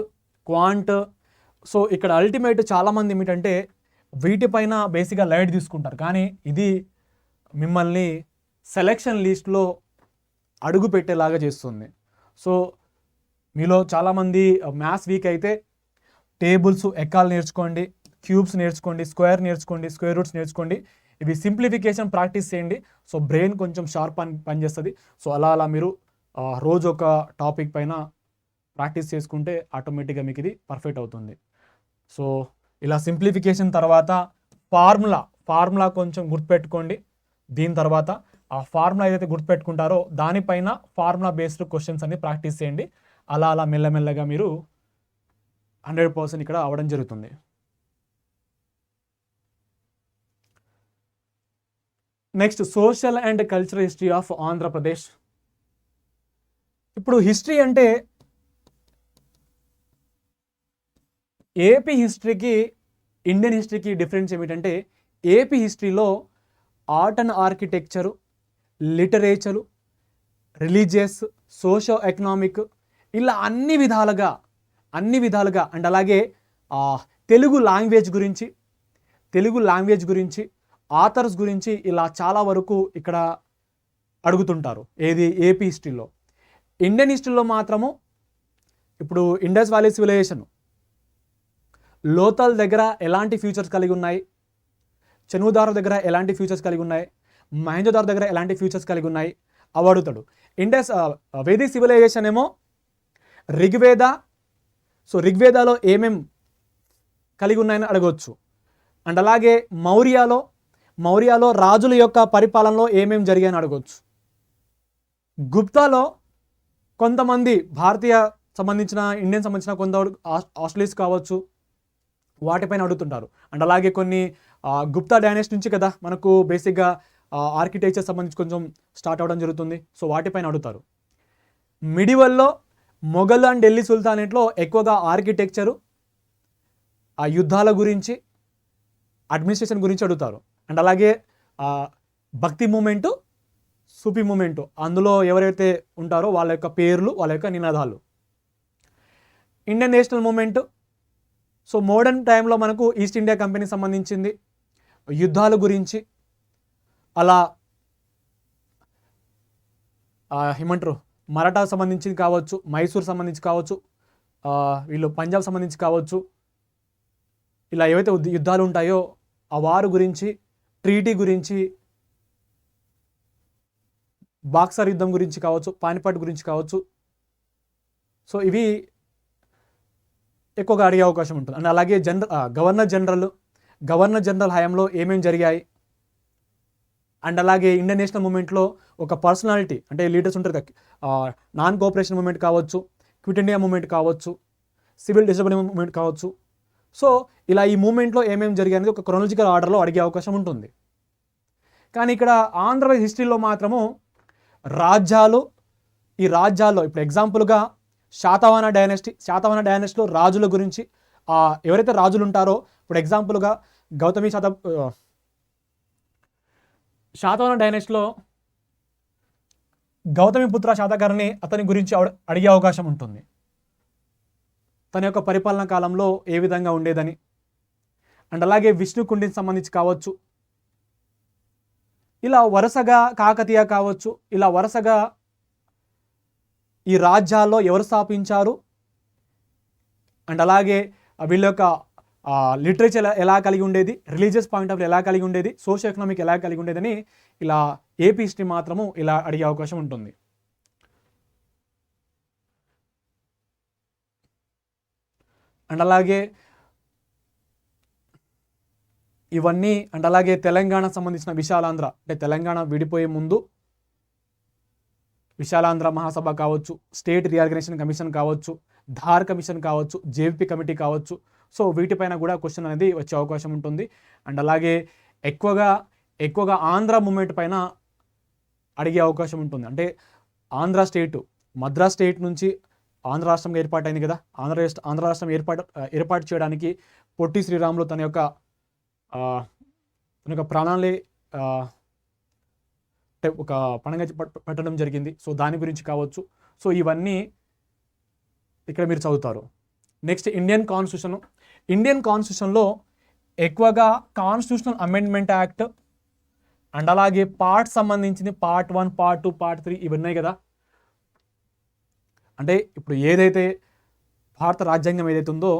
quant. సో ఇక్కడ అల్టిమేట్ చాలామంది ఏమిటంటే వీటిపైన బేసిక్గా లైట్ తీసుకుంటారు, కానీ ఇది మిమ్మల్ని సెలెక్షన్ లిస్ట్లో అడుగు పెట్టేలాగా చేస్తుంది. సో మీలో చాలామంది మ్యాథ్స్ వీక్ అయితే టేబుల్స్ ఎక్కాలు నేర్చుకోండి, క్యూబ్స్ నేర్చుకోండి, స్క్వేర్ నేర్చుకోండి, స్క్వేర్ రూట్స్ నేర్చుకోండి. ఇవి సింప్లిఫికేషన్ ప్రాక్టీస్ చేయండి. సో బ్రెయిన్ కొంచెం షార్ప్ పనిచేస్తుంది. సో అలా మీరు రోజు ఒక టాపిక్ పైన ప్రాక్టీస్ చేసుకుంటే ఆటోమేటిక్గా మీకు ఇది పర్ఫెక్ట్ అవుతుంది. సో ఇలా సింప్లిఫికేషన్ తర్వాత ఫార్ములా కొంచెం గుర్తుపెట్టుకోండి. దీని తర్వాత ఆ ఫార్ములా ఏదైతే గుర్తుపెట్టుకుంటారో దానిపైన ఫార్ములా బేస్డ్ క్వశ్చన్స్ అన్ని ప్రాక్టీస్ చేయండి. అలా మెల్లమెల్లగా మీరు 100% ఇక్కడ అవ్వడం జరుగుతుంది. Next social and cultural history of Andhra Pradesh. ఇప్పుడు హిస్టరీ అంటే ఏపీ హిస్టరీకి ఇండియన్ హిస్టరీకి డిఫరెన్స్ ఏమిటంటే ఏపీ హిస్టరీలో art and architecture, literature, religious, socio economic ఇలా అన్ని విధాలుగా అండ్ అలాగే తెలుగు లాంగ్వేజ్ గురించి ఆథర్స్ గురించి ఇలా చాలా వరకు ఇక్కడ అడుగుతుంటారు. ఏది ఏపీ హిస్టరీలో. ఇండియన్ హిస్టరీలో మాత్రము ఇప్పుడు ఇండస్ వ్యాలీ సివిలైజేషన్, లోతల్ దగ్గర ఎలాంటి ఫ్యూచర్స్ కలిగి ఉన్నాయి, చనుదారు దగ్గర ఎలాంటి ఫ్యూచర్స్ కలిగి ఉన్నాయి, మహేంజోదారో దగ్గర ఎలాంటి ఫ్యూచర్స్ కలిగి ఉన్నాయి అవి అడుగుతాడు. వేదిక్ సివిలైజేషన్ ఏమో ఋగ్వేద, సో ఋగ్వేదాలో ఏమేం కలిగి ఉన్నాయని అడగవచ్చు. అండ్ అలాగే మౌర్యాలో రాజుల యొక్క పరిపాలనలో ఏమేం జరిగాయని అడగవచ్చు. గుప్తాలో కొంతమంది భారతీయ సంబంధించిన, ఇండియన్ సంబంధించిన కొంత ఆస్ట్రేలియస్ కావచ్చు, వాటిపైన అడుగుతుంటారు. అండ్ అలాగే కొన్ని గుప్తా డైనాసిటీ నుంచి కదా మనకు బేసిక్గా ఆర్కిటెక్చర్ సంబంధించి కొంచెం స్టార్ట్ అవ్వడం జరుగుతుంది. సో వాటిపైన అడుగుతారు. మిడివల్లో మొఘల్ అండ్ ఢిల్లీ సుల్తానేట్లో ఎక్కువగా ఆర్కిటెక్చరు, ఆ యుద్ధాల గురించి, అడ్మినిస్ట్రేషన్ గురించి అడుగుతారు. అండ్ అలాగే భక్తి మూమెంటు, సూఫీ మూమెంటు, అందులో ఎవరైతే ఉంటారో వాళ్ళ యొక్క పేర్లు, వాళ్ళ యొక్క నినాదాలు. Indian national movement, so modern టైంలో మనకు ఈస్ట్ ఇండియా కంపెనీకి సంబంధించింది, యుద్ధాల గురించి, అలా ఏమంటారు మరాఠాకు సంబంధించింది కావచ్చు, మైసూర్ సంబంధించి కావచ్చు, వీళ్ళు పంజాబ్ సంబంధించి కావచ్చు, ఇలా ఏవైతే యుద్ధాలు ఉంటాయో ఆ వారు గురించి, ట్రీటీ గురించి, బాక్సర్ యుద్ధం గురించి కావచ్చు, పానిపట్ గురించి కావచ్చు. సో ఇవి ఎక్కువగా అడిగే అవకాశం ఉంటుంది. అండ్ అలాగే గవర్నర్ జనరల్ హయాంలో ఏమేమి జరిగాయి, అండ్ అలాగే ఇండియన్ నేషనల్ మూమెంట్లో ఒక పర్సనాలిటీ అంటే లీడర్స్ ఉంటారు కదా, నాన్ కోఆపరేషన్ మూమెంట్ కావచ్చు, క్విట్ ఇండియా మూమెంట్ కావచ్చు, సివిల్ డిసోబిడియన్స్ మూమెంట్ కావచ్చు. సో ఇలా ఈ మూమెంట్లో ఏమేమి జరిగాయి అనేది ఒక క్రోనాలజికల్ ఆర్డర్లో అడిగే అవకాశం ఉంటుంది. కానీ ఇక్కడ ఆంధ్రప్రదేశ్ హిస్టరీలో మాత్రము ఈ రాజ్యాల్లో ఇప్పుడు ఎగ్జాంపుల్గా శాతవాహన డైనాసిటీలో రాజుల గురించి, ఎవరైతే రాజులు ఉంటారో ఇప్పుడు ఎగ్జాంపుల్గా శాతవాహన డైనాసిటీలో గౌతమిపుత్ర శాతకర్ణి అతని గురించి అడిగే అవకాశం ఉంటుంది. తన యొక్క పరిపాలనా కాలంలో ఏ విధంగా ఉండేదని. అండ్ అలాగే విష్ణుకుండికి సంబంధించి కావచ్చు, ఇలా వరుసగా కాకతీయ కావచ్చు, ఇలా వరుసగా ఈ రాజ్యాల్లో ఎవరు స్థాపించారు, అండ్ అలాగే వీళ్ళ యొక్క లిటరేచర్ ఎలా కలిగి ఉండేది, రిలీజియస్ పాయింట్ ఆఫ్ వ్యూ ఎలా కలిగి ఉండేది, సోషల్ ఎకనామిక్ ఎలా కలిగి ఉండేదని ఇలా ఏపీ హిస్టరీ మాత్రము ఇలా అడిగే అవకాశం ఉంటుంది. అండ్ అలాగే ఇవన్నీ అండ్ అలాగే తెలంగాణకు సంబంధించిన విశాలాంధ్ర, అంటే తెలంగాణ విడిపోయే ముందు విశాలాంధ్ర మహాసభ కావచ్చు, స్టేట్ రీఆర్గనైజేషన్ కమిషన్ కావచ్చు, ధార్ కమిషన్ కావచ్చు, జేపీ కమిటీ కావచ్చు, సో వీటిపైన కూడా క్వశ్చన్ అనేది వచ్చే అవకాశం ఉంటుంది. అండ్ అలాగే ఎక్కువగా ఆంధ్ర మూమెంట్ పైన అడిగే అవకాశం ఉంటుంది. అంటే ఆంధ్ర స్టేటు, మద్రాస్ స్టేట్ నుంచి ఆంధ్ర రాష్ట్రంగా ఏర్పాటైంది కదా. ఆంధ్ర రాష్ట్రం ఏర్పాటు చేయడానికి పొట్టి శ్రీరాములు తన యొక్క ప్రాణాలే అంటే ఒక పండుగ పెట్టడం జరిగింది. సో దాని గురించి కావచ్చు. సో ఇవన్నీ ఇక్కడ మీరు చదువుతారు. నెక్స్ట్ ఇండియన్ కాన్స్టిట్యూషన్లో ఎక్కువగా కాన్స్టిట్యూషనల్ అమెండ్మెంట్ యాక్ట్ అండ్ అలాగే పార్ట్ సంబంధించింది పార్ట్ 1, పార్ట్ 2, పార్ట్ 3 ఇవి ఉన్నాయి కదా. అంటే ఇప్పుడు ఏదైతే భారత రాజ్యాంగం ఏదైతే ఉందో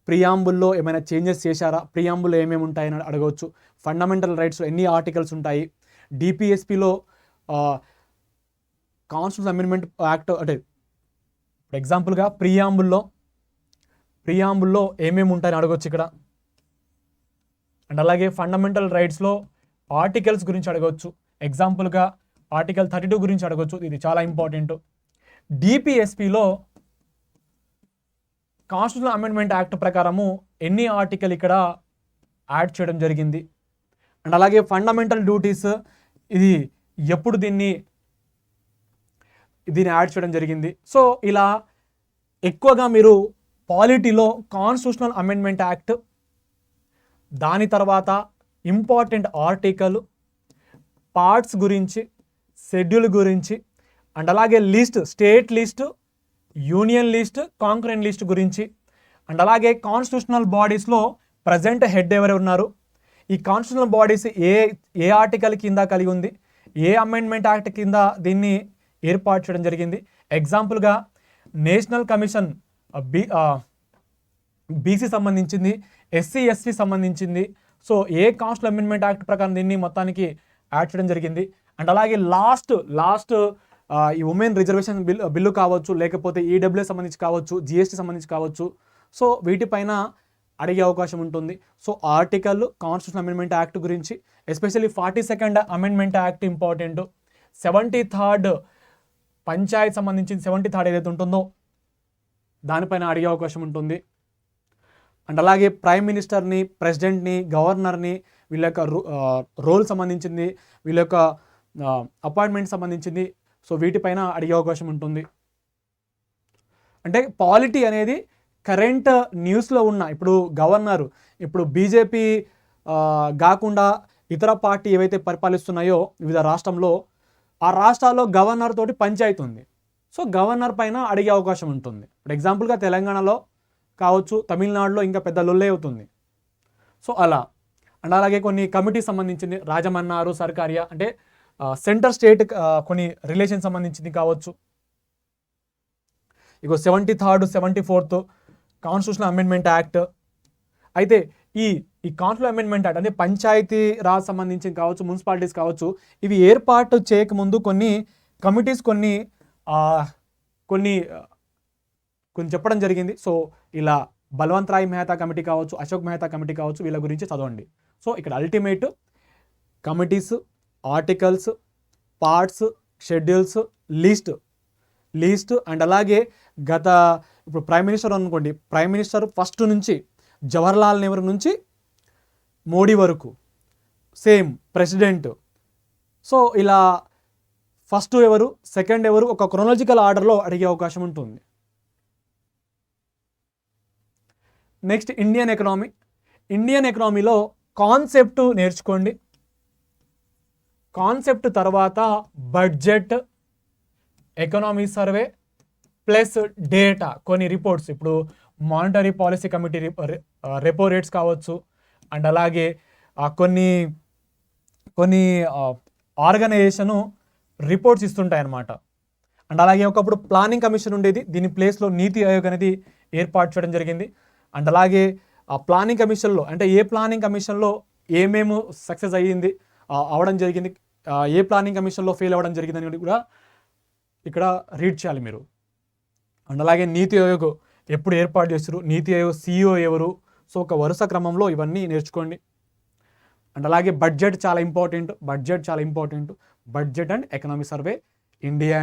ప్రియాంబుల్లో ఏమైనా చేంజెస్ చేశారా, ప్రియాంబుల్లో ఏమేమి ఉంటాయని అడగవచ్చు. ఫండమెంటల్ రైట్స్ ఎన్ని ఆర్టికల్స్ ఉంటాయి, డిపిఎస్పిలో కాన్స్టిట్యూషన్ అమెండ్మెంట్ యాక్ట్ అంటే ఎగ్జాంపుల్గా ప్రియాంబుల్లో ఏమేమి ఉంటాయని అడగవచ్చు ఇక్కడ. అండ్ అలాగే ఫండమెంటల్ రైట్స్లో ఆర్టికల్స్ గురించి అడగవచ్చు. ఎగ్జాంపుల్గా ఆర్టికల్ 32 గురించి అడగవచ్చు, ఇది చాలా ఇంపార్టెంట్. డిపిఎస్పిలో కాన్స్టిట్యూషనల్ అమెండ్మెంట్ యాక్ట్ ప్రకారము ఎన్ని ఆర్టికల్ ఇక్కడ యాడ్ చేయడం జరిగింది. అండ్ అలాగే ఫండమెంటల్ డ్యూటీస్ ఇది ఎప్పుడు దీన్ని యాడ్ చేయడం జరిగింది. సో ఇలా ఎక్కువగా మీరు పాలిటీలో కాన్స్టిట్యూషనల్ అమెండ్మెంట్ యాక్ట్, దాని తర్వాత ఇంపార్టెంట్ ఆర్టికల్, పార్ట్స్ గురించి, షెడ్యూల్ గురించి, అండ్ అలాగే list, state list, union list, concurrent list గురించి, అండ్ అలాగే కాన్స్టిట్యూషనల్ బాడీస్లో ప్రజెంట్ హెడ్ ఎవరు ఉన్నారు, ఈ కాన్స్టిట్యూషనల్ బాడీస్ ఏ ఆర్టికల్ కింద కలిగి ఉంది, ఏ అమెండ్మెంట్ యాక్ట్ కింద దీన్ని ఏర్పాటు చేయడం జరిగింది. ఎగ్జాంపుల్గా నేషనల్ కమిషన్ బీసీ సంబంధించింది, ఎస్సీ ఎస్టీ సంబంధించింది. సో ఏ కాన్స్టిట్యూషనల్ అమెండ్మెంట్ యాక్ట్ ప్రకారం దీన్ని మొత్తానికి యాడ్ చేయడం జరిగింది. అండ్ అలాగే లాస్ట్ ఈ ఉమెన్ రిజర్వేషన్ బిల్లు కావచ్చు, లేకపోతే ఈడబ్ల్యూఎస్ సంబంధించి కావచ్చు, జిఎస్టీ సంబంధించి కావచ్చు. సో వీటిపైన అడిగే అవకాశం ఉంటుంది. So article, constitutional amendment act గురించి, especially 42nd amendment act important. 73rd panchayat సంబంధించిన 73rd ఏదైతే ఉంటుందో దానిపైన అడిగే అవకాశం ఉంటుంది. అండ్ అలాగే ప్రైమ్ మినిస్టర్ని, ప్రెసిడెంట్ని, గవర్నర్ని, వీళ్ళ యొక్క రోల్ సంబంధించింది, వీళ్ళ యొక్క అపాయింట్మెంట్ సంబంధించింది. సో వీటిపైన అడిగే అవకాశం ఉంటుంది. అంటే పాలిటీ అనేది కరెంట్ న్యూస్లో ఉన్న ఇప్పుడు గవర్నరు, ఇప్పుడు బీజేపీ కాకుండా ఇతర పార్టీ ఏవైతే పరిపాలిస్తున్నాయో వివిధ రాష్ట్రంలో, ఆ రాష్ట్రాల్లో గవర్నర్ తోటి పంచాయతీ ఉంది. సో గవర్నర్ పైన అడిగే అవకాశం ఉంటుంది. ఇప్పుడు ఎగ్జాంపుల్గా తెలంగాణలో కావచ్చు, తమిళనాడులో ఇంకా పెద్ద లొల్లే అవుతుంది. సో అలా. అండ్ అలాగే కొన్ని కమిటీ సంబంధించింది, రాజమన్నారు, సర్కారియా అంటే సెంటర్ స్టేట్ కొన్ని రిలేషన్ సంబంధించింది కావచ్చు. ఇగో 73rd 74th constitutional amendment act. అయితే ఈ కాన్స్టిట్యూషనల్ అమెండ్మెంట్ యాక్ట్ అంటే పంచాయతీ రాజ్ సంబంధించి కావచ్చు, మున్సిపాలిటీస్ కావచ్చు, ఇవి ఏర్పాటు చేయకముందు కొన్ని కమిటీస్ కొన్ని చెప్పడం జరిగింది. సో ఇలా బల్వంత్ రాయ్ మెహతా కమిటీ కావచ్చు, అశోక్ మెహతా కమిటీ కావచ్చు, వీళ్ళ గురించి చదవండి. సో ఇక్కడ ultimate committees, articles, parts, schedules, list and అలాగే ఇప్పుడు ప్రైమ్ మినిస్టర్ అనుకోండి, ప్రైమ్ మినిస్టర్ ఫస్ట్ నుంచి జవహర్లాల్ నెహ్రూ నుంచి మోడీ వరకు సేమ్ ప్రెసిడెంట్. సో ఇలా ఫస్ట్ ఎవరు, సెకండ్ ఎవరు, ఒక క్రొనాలజికల్ ఆర్డర్లో అడిగే అవకాశం ఉంటుంది. నెక్స్ట్ ఇండియన్ ఎకనామీలో కాన్సెప్ట్ నేర్చుకోండి. కాన్సెప్ట్ తర్వాత budget, economy survey plus data, కొన్ని రిపోర్ట్స్, ఇప్పుడు monetary policy committee repo rates కావచ్చు, అండ్ అలాగే కొన్ని ఆర్గనైజేషను రిపోర్ట్స్ ఇస్తుంటాయి అన్నమాట. అండ్ అలాగే ఒకప్పుడు ప్లానింగ్ కమిషన్ ఉండేది, దీని ప్లేస్లో నీతి ఆయోగ్ అనేది ఏర్పాటు చేయడం జరిగింది. అండ్ అలాగే ఆ ప్లానింగ్ కమిషన్లో అంటే ఏ ప్లానింగ్ కమిషన్లో ఏమేమి సక్సెస్ అవడం జరిగింది, ఏ ప్లానింగ్ కమిషన్లో ఫెయిల్ అవ్వడం జరిగింది అనేది కూడా ఇక్కడ రీడ్ చేయాలి మీరు. అండ్ అలాగే నీతి ఆయోగ్ ఎప్పుడు ఏర్పాటు చేస్తారు, నీతి ఆయోగ్ CEO ఎవరు, సో ఒక వరుస క్రమంలో ఇవన్నీ నేర్చుకోండి. అండ్ అలాగే బడ్జెట్ చాలా important. Budget and economy survey, India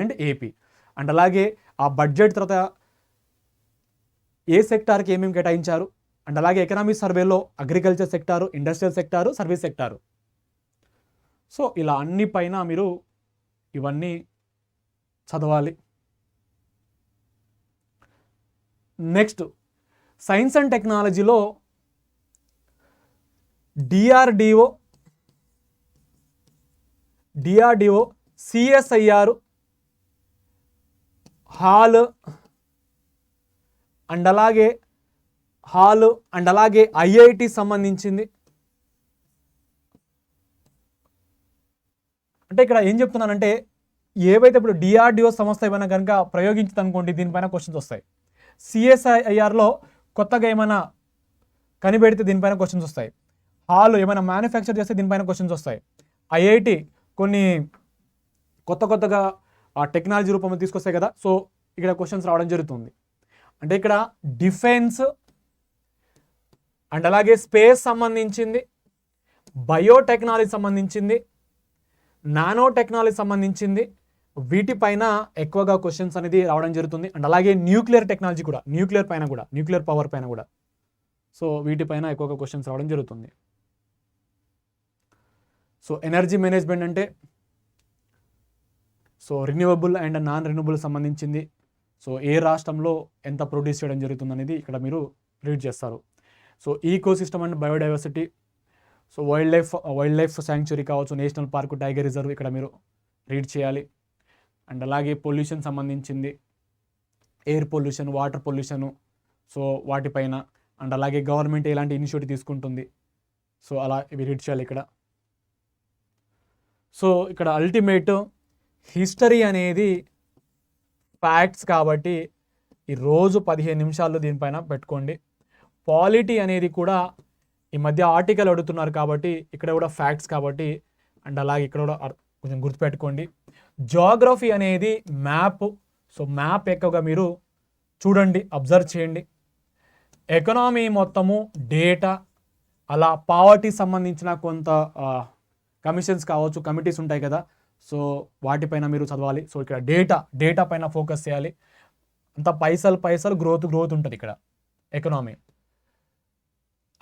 and AP. And అలాగే ఆ బడ్జెట్ తర్వాత ఏ సెక్టార్కి ఏమేమి కేటాయించారు, అండ్ అలాగే ఎకనామిక్ సర్వేలో agriculture sector, industrial sector, service sector. So ఇలా అన్ని పైన మీరు ఇవన్నీ చదవాలి. నెక్స్ట్ సైన్స్ అండ్ టెక్నాలజీలో డిఆర్డిఓ, సిఎస్ఐఆర్, హాల్ అండ్ అలాగే ఐఐటి సంబంధించింది. అంటే ఇక్కడ ఏం చెప్తున్నానంటే ఏవైతే ఇప్పుడు డిఆర్డిఓ సంస్థ ఏమైనా కనుక ప్రయోగించింది అనుకోండి, దీనిపైన క్వశ్చన్స్ వస్తాయి. సిఎస్ఐఆర్లో కొత్తగా ఏమైనా కనిపెడితే దీనిపైన క్వశ్చన్స్ వస్తాయి. హాల్ ఏమైనా మ్యానుఫ్యాక్చర్ చేస్తే దీనిపైన క్వశ్చన్స్ వస్తాయి. ఐఐటి కొన్ని కొత్తగా టెక్నాలజీ రూపంలో తీసుకొస్తాయి కదా, సో ఇక్కడ క్వశ్చన్స్ రావడం జరుగుతుంది. అంటే ఇక్కడ డిఫెన్స్ అండ్ అలాగే స్పేస్ సంబంధించింది, బయోటెక్నాలజీ సంబంధించింది, నానో టెక్నాలజీ సంబంధించింది, వీటిపైన ఎక్కువగా క్వశ్చన్స్ అనేది రావడం జరుగుతుంది. అండ్ అలాగే న్యూక్లియర్ టెక్నాలజీ కూడా, న్యూక్లియర్ పవర్ పైన కూడా, సో వీటిపైన ఎక్కువగా క్వశ్చన్స్ రావడం జరుగుతుంది. సో ఎనర్జీ మేనేజ్మెంట్ అంటే so renewable and non renewable సంబంధించింది. సో ఏ రాష్ట్రంలో ఎంత ప్రొడ్యూస్ చేయడం జరుగుతుంది అనేది ఇక్కడ మీరు రీడ్ చేస్తారు. So ecosystem and biodiversity, so wildlife sanctuary కావచ్చు, నేషనల్ పార్క్, టైగర్ రిజర్వ్ ఇక్కడ మీరు రీడ్ చేయాలి. అండ్ అలాగే పొల్యూషన్ సంబంధించింది, air pollution, water pollution, so వాటిపైన, అండ్ అలాగే గవర్నమెంట్ ఎలాంటి ఇనిషియేటివ్ తీసుకుంటుంది, సో అలా ఇవి రీడ్ చేయాలి ఇక్కడ. సో ఇక్కడ అల్టిమేట్ హిస్టరీ అనేది ఫ్యాక్ట్స్ కాబట్టి ఈ రోజు 15 నిమిషాలు దీనిపైన పెట్టుకోండి. పాలిటీ అనేది కూడా ఈ మధ్య ఆర్టికల్ అడుగుతున్నారు కాబట్టి ఇక్కడ కూడా ఫ్యాక్ట్స్ కాబట్టి, అండ్ అలాగే ఇక్కడ కూడా కొంచెం గుర్తుపెట్టుకోండి. జియోగ్రఫీ అనేది మ్యాప్, సో మ్యాప్ ఎక్కువగా మీరు చూడండి, అబ్జర్వ్ చేయండి. ఎకనామీ మొత్తము డేటా, అలా పావర్టీ సంబంధించిన కొంత కమిషన్స్ కావచ్చు, కమిటీస్ ఉంటాయి కదా, సో వాటిపైన మీరు చదవాలి. సో ఇక్కడ డేటా పైన ఫోకస్ చేయాలి. అంత పైసలు గ్రోత్ ఉంటుంది ఇక్కడ ఎకనామీ.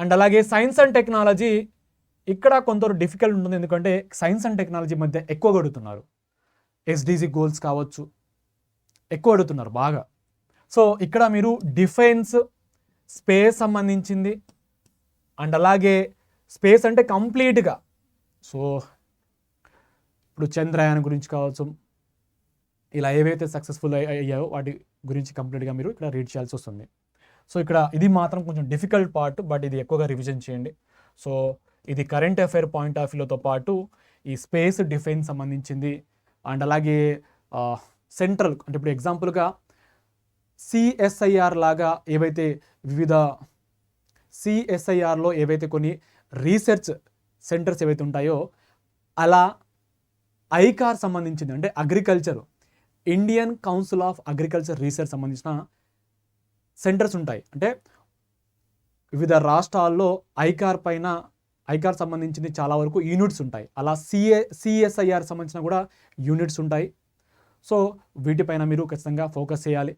అండ్ అలాగే సైన్స్ అండ్ టెక్నాలజీ ఇక్కడ కొంత డిఫికల్ట్ ఉంటుంది, ఎందుకంటే సైన్స్ అండ్ టెక్నాలజీ మధ్య ఎక్కువగా అడుగుతున్నారు. ఎస్డిజి గోల్స్ కావచ్చు, ఎక్కువ అడుగుతున్నారు బాగా. సో ఇక్కడ మీరు డిఫెన్స్, స్పేస్ సంబంధించింది, అండ్ అలాగే స్పేస్ అంటే కంప్లీట్గా, సో ఇప్పుడు చంద్రయాన్ గురించి కావచ్చు, ఇలా ఏవైతే సక్సెస్ఫుల్ అయ్యాయో వాటి గురించి కంప్లీట్గా మీరు ఇక్కడ రీడ్ చేయాల్సి వస్తుంది. సో ఇక్కడ ఇది మాత్రం కొంచెం డిఫికల్ట్ పార్ట్, బట్ ఇది ఎక్కువగా రివిజన్ చేయండి. సో ఇది కరెంట్ అఫైర్ పాయింట్ ఆఫ్ వ్యూతో పాటు ఈ స్పేస్, డిఫెన్స్ సంబంధించింది, అండ్ అలాగే సెంట్రల్, అంటే ఇప్పుడు ఎగ్జాంపుల్గా సిఎస్ఐఆర్ లాగా ఏవైతే వివిధ సిఎస్ఐఆర్లో ఏవైతే కొన్ని రీసెర్చ్ సెంటర్స్ ఏవైతే ఉంటాయో, అలా ఐకార్ సంబంధించింది, అంటే agriculture, Indian council of agriculture research సంబంధించిన సెంటర్స్ ఉంటాయి. అంటే వివిధ రాష్ట్రాల్లో ఐకార్ సంబంధించింది చాలా వరకు యూనిట్స్ ఉంటాయి. అలా సిఎస్ఐఆర్ సంబంధించిన కూడా యూనిట్స్ ఉంటాయి. సో వీటిపైన మీరు ఖచ్చితంగా ఫోకస్ చేయాలి.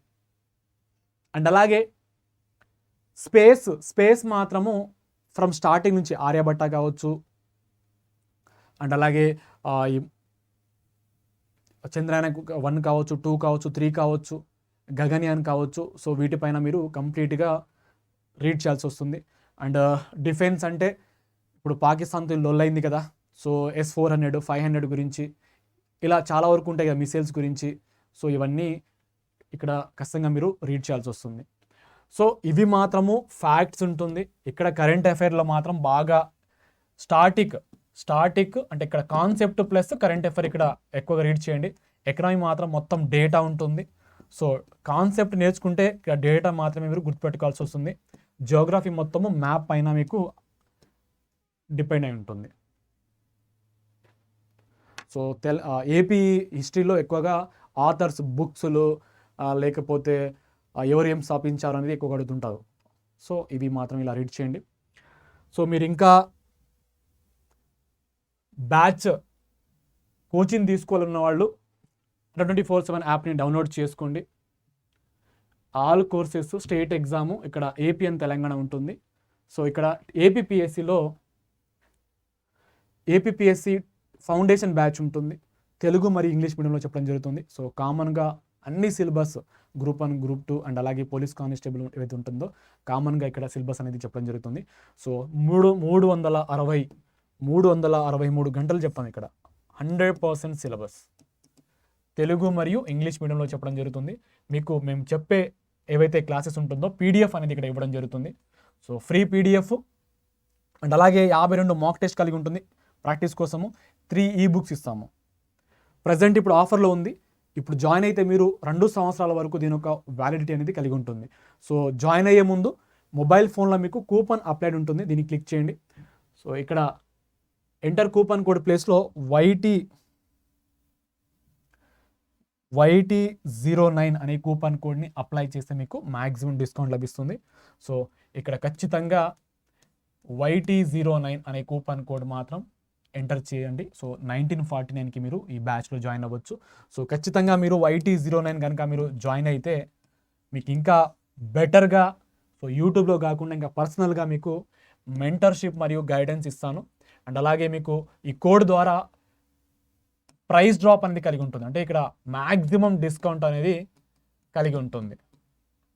అండ్ అలాగే స్పేస్ మాత్రము ఫ్రమ్ స్టార్టింగ్ నుంచి ఆర్యభట్ట కావచ్చు, అండ్ అలాగే చంద్రయాన్ 1 కావచ్చు, 2 కావచ్చు, 3 కావచ్చు, గగన్యాన్ కావచ్చు. సో వీటిపైన మీరు కంప్లీట్గా రీడ్ చేయాల్సి వస్తుంది. అండ్ డిఫెన్స్ అంటే ఇప్పుడు పాకిస్తాన్తో లొల్లైంది కదా, సో S-400, 500 గురించి ఇలా చాలా వరకు ఉంటాయి కదా, మిసైల్స్ గురించి. సో ఇవన్నీ ఇక్కడ ఖచ్చితంగా మీరు రీడ్ చేయాల్సి వస్తుంది. సో ఇవి మాత్రము ఫ్యాక్ట్స్ ఉంటుంది. ఇక్కడ కరెంట్ అఫైర్లో మాత్రం బాగా స్టాటిక్ అంటే ఇక్కడ కాన్సెప్ట్ ప్లస్ కరెంట్ అఫైర్ ఇక్కడ ఎక్కువగా రీడ్ చేయండి. ఎకనామీ మాత్రం మొత్తం డేటా ఉంటుంది. సో కాన్సెప్ట్ నేర్చుకుంటే ఇక్కడ డేటా మాత్రమే మీరు గుర్తుపెట్టుకోవాల్సి వస్తుంది. జియోగ్రఫీ మొత్తము మ్యాప్ పైన మీకు డిపెండ్ అయి ఉంటుంది. సో ఏపీ హిస్టరీలో ఎక్కువగా ఆథర్స్ బుక్స్లు లేకపోతే ఎవరు ఏం స్థాపించారు అనేది ఎక్కువగా అడుగుతుంటారు. సో ఇవి మాత్రం ఇలా రీడ్ చేయండి. సో మీరు ఇంకా బ్యాచ్ కోచింగ్ తీసుకోవాలన్న వాళ్ళు 24/7 యాప్ని డౌన్లోడ్ చేసుకోండి. ఆల్ కోర్సెస్ స్టేట్ ఎగ్జాము ఇక్కడ ఏపీ అండ్ తెలంగాణ ఉంటుంది. సో ఇక్కడ ఏపీపీఎస్సి ఫౌండేషన్ బ్యాచ్ ఉంటుంది, తెలుగు మరియు ఇంగ్లీష్ మీడియంలో చెప్పడం జరుగుతుంది. సో కామన్గా అన్ని సిలబస్ గ్రూప్ 1, గ్రూప్ 2 అండ్ అలాగే పోలీస్ కానిస్టేబుల్ ఏదైతే ఉంటుందో కామన్గా ఇక్కడ సిలబస్ అనేది చెప్పడం జరుగుతుంది. సో 363 గంటలు చెప్తాను ఇక్కడ 100% సిలబస్ తెలుగు మరియు ఇంగ్లీష్ మీడియంలో చెప్పడం జరుగుతుంది. మీకు మేము చెప్పే ఏవైతే క్లాసెస్ ఉంటుందో పీడిఎఫ్ అనేది ఇక్కడ ఇవ్వడం జరుగుతుంది. సో ఫ్రీ పీడిఎఫ్ అండ్ అలాగే 52 మాక్ టెస్ట్ కలిగి ఉంటుంది. ప్రాక్టీస్ కోసము 3 ఈబుక్స్ ఇస్తాము. ప్రజెంట్ ఇప్పుడు ఆఫర్లో ఉంది. ఇప్పుడు జాయిన్ అయితే మీరు 2 సంవత్సరాల వరకు దీని యొక్క వ్యాలిడిటీ అనేది కలిగి ఉంటుంది. సో జాయిన్ అయ్యే ముందు మొబైల్ ఫోన్లో మీకు కూపన్ అప్లైడ్ ఉంటుంది, దీన్ని క్లిక్ చేయండి. సో ఇక్కడ ఎంటర్ కూపన్ కోడ్ ప్లేస్లో YT09 అనే కూపన్ కోడ్ని అప్లై చేస్తే మీకు మ్యాక్సిమం డిస్కౌంట్ లభిస్తుంది. సో ఇక్కడ ఖచ్చితంగా YT09 అనే కూపన్ కోడ్ మాత్రం ఎంటర్ చేయండి. సో 1949కి మీరు ఈ బ్యాచ్లో జాయిన్ అవ్వచ్చు. సో ఖచ్చితంగా మీరు YT09 కనుక మీరు జాయిన్ అయితే మీకు ఇంకా బెటర్గా సో యూట్యూబ్లో కాకుండా ఇంకా పర్సనల్గా మీకు మెంటర్షిప్ మరియు గైడెన్స్ ఇస్తాను. అండ్ అలాగే మీకు ఈ కోడ్ ద్వారా ప్రైస్ డ్రాప్ అనేది కలిగి ఉంటుంది. అంటే ఇక్కడ మ్యాక్సిమం డిస్కౌంట్ అనేది కలిగి ఉంటుంది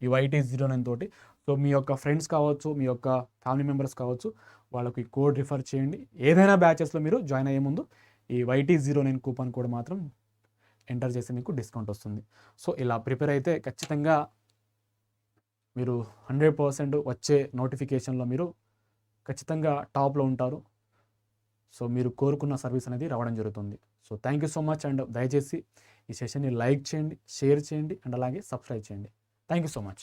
ఈ YT09 తోటి. సో మీ యొక్క ఫ్రెండ్స్ కావచ్చు, మీ యొక్క ఫ్యామిలీ మెంబర్స్ కావచ్చు, వాళ్ళకి కోడ్ రిఫర్ చేయండి. ఏదైనా బ్యాచెస్లో మీరు జాయిన్ అయ్యే ముందు ఈ YT09 కూపన్ కోడ్ మాత్రం ఎంటర్ చేసి మీకు డిస్కౌంట్ వస్తుంది. సో ఇలా ప్రిపేర్ అయితే ఖచ్చితంగా మీరు 100% వచ్చే నోటిఫికేషన్లో మీరు ఖచ్చితంగా టాప్లో ఉంటారు. సో మీరు కోరుకున్న సర్వీస్ అనేది రావడం జరుగుతుంది. So thank you so much. And దయచేసి ఈ సెషన్ని లైక్ చేయండి, షేర్ చేయండి అండ్ అలాగే సబ్స్క్రైబ్ చేయండి. Thank you so much.